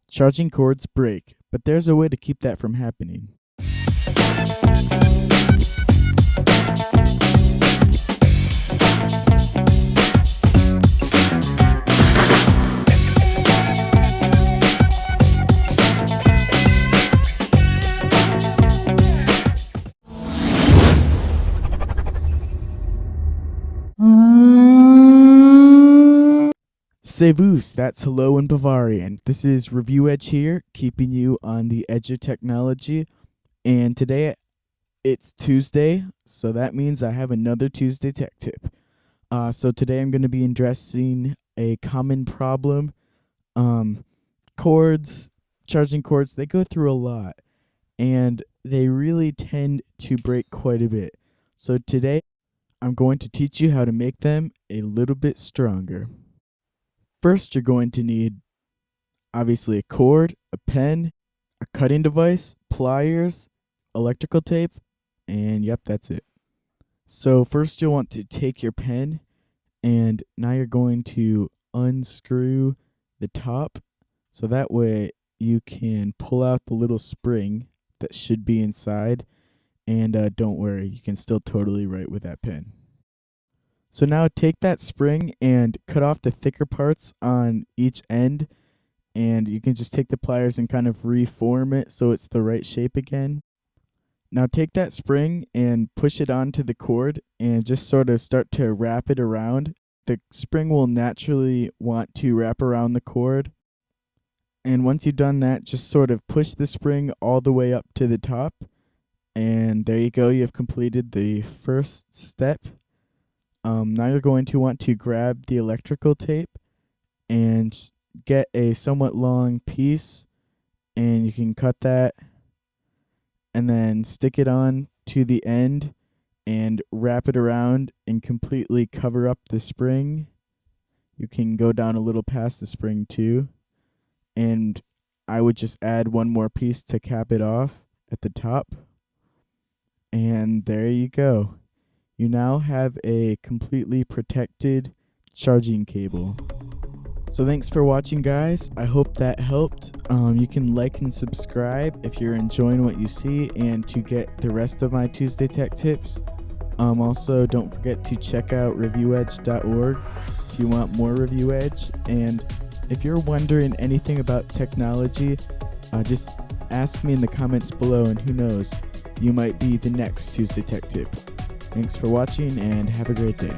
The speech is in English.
Charging cords break, but there's a way to keep that from happening. Servus, that's hello in Bavarian. This is Review Edge here, keeping you on the edge of technology. And today it's Tuesday, so that means I have another Tuesday tech tip. So today I'm going to be addressing a common problem. Charging cords, they go through a lot, and they really tend to break quite a bit. So today I'm going to teach you how to make them a little bit stronger. First, you're going to need, obviously, a cord, a pen, a cutting device, pliers, electrical tape, and yep, that's it. So first you'll want to take your pen, and now you're going to unscrew the top, so that way you can pull out the little spring that should be inside, and don't worry, you can still totally write with that pen. So now take that spring and cut off the thicker parts on each end, and you can just take the pliers and kind of reform it so it's the right shape again. Now take that spring and push it onto the cord and just sort of start to wrap it around. The spring will naturally want to wrap around the cord. And once you've done that, just sort of push the spring all the way up to the top. And there you go, you've completed the first step. Now you're going to want to grab the electrical tape and get a somewhat long piece, and you can cut that and then stick it on to the end and wrap it around and completely cover up the spring. You can go down a little past the spring too, and I would just add one more piece to cap it off at the top, and there you go. You now have a completely protected charging cable. So thanks for watching, guys. I hope that helped. You can like and subscribe if you're enjoying what you see, and to get the rest of my Tuesday tech tips. Also, don't forget to check out reviewedge.org if you want more Review Edge. And if you're wondering anything about technology, just ask me in the comments below, and who knows, you might be the next Tuesday tech tip. Thanks for watching, and have a great day.